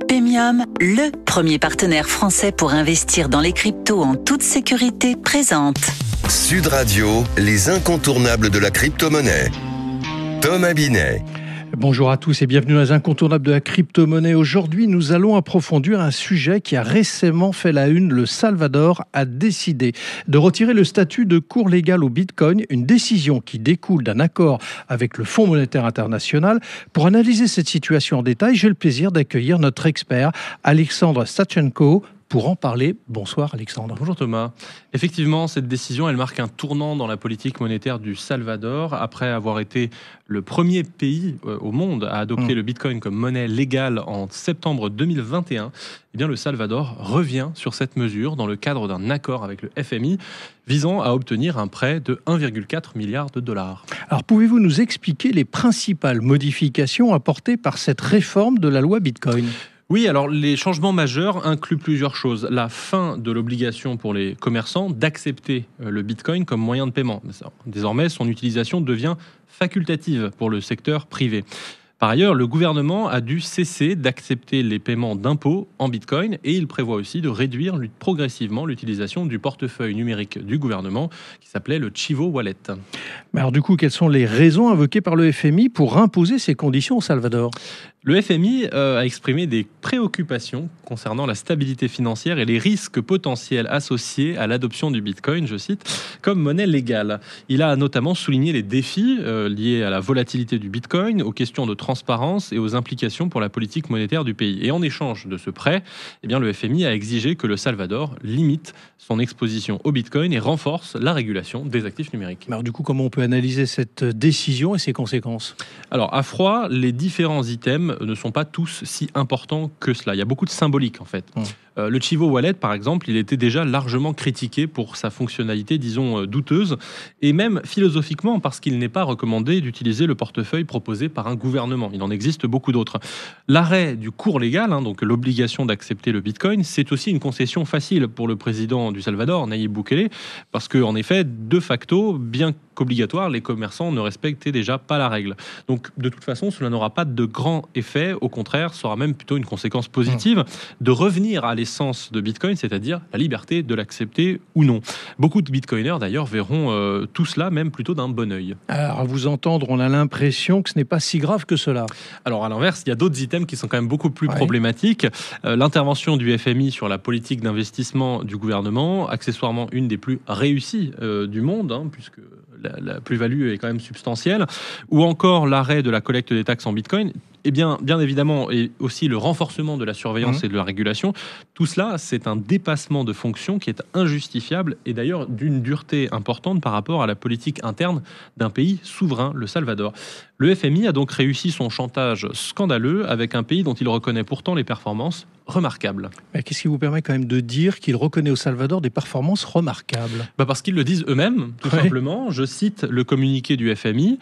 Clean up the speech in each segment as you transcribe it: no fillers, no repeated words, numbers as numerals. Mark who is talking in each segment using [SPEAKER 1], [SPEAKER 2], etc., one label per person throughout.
[SPEAKER 1] Pemium, le premier partenaire français pour investir dans les cryptos en toute sécurité, présente
[SPEAKER 2] Sud Radio, les incontournables de la crypto-monnaie. Thomas Binet.
[SPEAKER 3] Bonjour à tous et bienvenue dans les incontournables de la crypto-monnaie. Aujourd'hui, nous allons approfondir un sujet qui a récemment fait la une. Le Salvador a décidé de retirer le statut de cours légal au Bitcoin, une décision qui découle d'un accord avec le Fonds monétaire international. Pour analyser cette situation en détail, j'ai le plaisir d'accueillir notre expert Alexandre Stachenko. Pour en parler, bonsoir Alexandre.
[SPEAKER 4] Bonjour Thomas. Effectivement, cette décision, elle marque un tournant dans la politique monétaire du Salvador. Après avoir été le premier pays au monde à adopter le Bitcoin comme monnaie légale en septembre 2021, eh bien, le Salvador revient sur cette mesure dans le cadre d'un accord avec le FMI visant à obtenir un prêt de 1,4 milliard de dollars.
[SPEAKER 3] Alors, pouvez-vous nous expliquer les principales modifications apportées par cette réforme de la loi Bitcoin ?
[SPEAKER 4] Oui, alors les changements majeurs incluent plusieurs choses. La fin de l'obligation pour les commerçants d'accepter le Bitcoin comme moyen de paiement. Désormais, son utilisation devient facultative pour le secteur privé. Par ailleurs, le gouvernement a dû cesser d'accepter les paiements d'impôts en Bitcoin et il prévoit aussi de réduire progressivement l'utilisation du portefeuille numérique du gouvernement qui s'appelait le Chivo Wallet.
[SPEAKER 3] Mais alors du coup, quelles sont les raisons invoquées par le FMI pour imposer ces conditions au Salvador ?
[SPEAKER 4] Le FMI a exprimé des préoccupations concernant la stabilité financière et les risques potentiels associés à l'adoption du Bitcoin, je cite, comme monnaie légale. Il a notamment souligné les défis liés à la volatilité du Bitcoin, aux questions de transparence et aux implications pour la politique monétaire du pays. Et en échange de ce prêt, eh bien, le FMI a exigé que le Salvador limite son exposition au Bitcoin et renforce la régulation des actifs numériques.
[SPEAKER 3] Alors du coup, comment on peut analyser cette décision et ses conséquences ?
[SPEAKER 4] Alors, à froid, les différents items ne sont pas tous si importants que cela. Il y a beaucoup de symbolique, en fait. Le Chivo Wallet, par exemple, il était déjà largement critiqué pour sa fonctionnalité, disons, douteuse, et même philosophiquement, parce qu'il n'est pas recommandé d'utiliser le portefeuille proposé par un gouvernement. Il en existe beaucoup d'autres. L'arrêt du cours légal, donc l'obligation d'accepter le Bitcoin, c'est aussi une concession facile pour le président du Salvador, Nayib Bukele, parce qu'en effet, de facto, bien qu'obligatoire, les commerçants ne respectaient déjà pas la règle. Donc, de toute façon, cela n'aura pas de grand effet. Au contraire, ça aura même plutôt une conséquence positive de revenir à l'essence de Bitcoin, c'est-à-dire la liberté de l'accepter ou non. Beaucoup de Bitcoiners, d'ailleurs, verront tout cela même plutôt d'un bon œil.
[SPEAKER 3] Alors, à vous entendre, on a l'impression que ce n'est pas si grave que cela.
[SPEAKER 4] Alors, à l'inverse, il y a d'autres items qui sont quand même beaucoup plus problématiques. L'intervention du FMI sur la politique d'investissement du gouvernement, accessoirement une des plus réussies du monde, puisque la plus-value est quand même substantielle, ou encore l'arrêt de la collecte des taxes en Bitcoin, et bien évidemment, et aussi le renforcement de la surveillance et de la régulation, tout cela, c'est un dépassement de fonction qui est injustifiable et d'ailleurs d'une dureté importante par rapport à la politique interne d'un pays souverain, le Salvador. Le FMI a donc réussi son chantage scandaleux avec un pays dont il reconnaît pourtant les performances remarquables.
[SPEAKER 3] Mais qu'est-ce qui vous permet quand même de dire qu'il reconnaît au Salvador des performances remarquables ?
[SPEAKER 4] Parce qu'ils le disent eux-mêmes, tout simplement. Je cite le communiqué du FMI.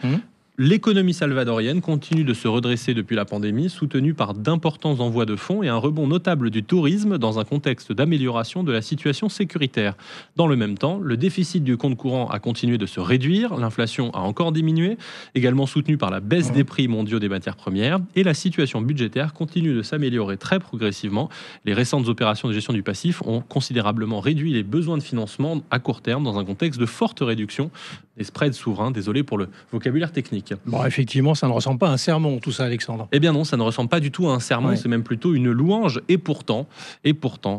[SPEAKER 4] L'économie salvadorienne continue de se redresser depuis la pandémie, soutenue par d'importants envois de fonds et un rebond notable du tourisme dans un contexte d'amélioration de la situation sécuritaire. Dans le même temps, le déficit du compte courant a continué de se réduire, l'inflation a encore diminué, également soutenue par la baisse des prix mondiaux des matières premières, et la situation budgétaire continue de s'améliorer très progressivement. Les récentes opérations de gestion du passif ont considérablement réduit les besoins de financement à court terme dans un contexte de forte réduction des spreads souverains. Désolé pour le vocabulaire technique.
[SPEAKER 3] Bon, effectivement, ça ne ressemble pas à un sermon, tout ça, Alexandre.
[SPEAKER 4] Eh bien non, ça ne ressemble pas du tout à un sermon, c'est même plutôt une louange. Et pourtant,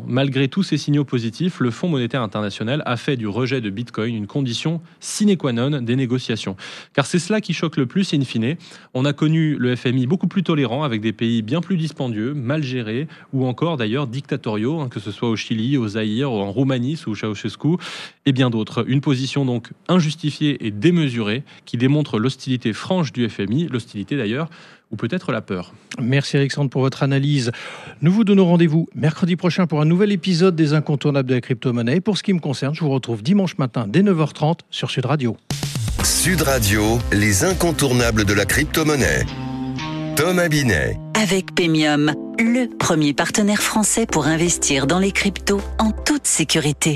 [SPEAKER 4] malgré tous ces signaux positifs, le Fonds monétaire international a fait du rejet de Bitcoin une condition sine qua non des négociations. Car c'est cela qui choque le plus in fine. On a connu le FMI beaucoup plus tolérant avec des pays bien plus dispendieux, mal gérés, ou encore d'ailleurs dictatoriaux, que ce soit au Chili, au Zaïre, en Roumanie sous Ceausescu, et bien d'autres. Une position donc injustifiée et démesurée qui démontre l'hostilité franche du FMI, l'hostilité d'ailleurs, ou peut-être la peur.
[SPEAKER 3] Merci Alexandre pour votre analyse. Nous vous donnons rendez-vous mercredi prochain pour un nouvel épisode des incontournables de la crypto-monnaie. Et pour ce qui me concerne, je vous retrouve dimanche matin dès 9h30 sur Sud Radio.
[SPEAKER 2] Sud Radio, les incontournables de la crypto-monnaie. Thomas Binet.
[SPEAKER 1] Avec Pemium, le premier partenaire français pour investir dans les cryptos en toute sécurité.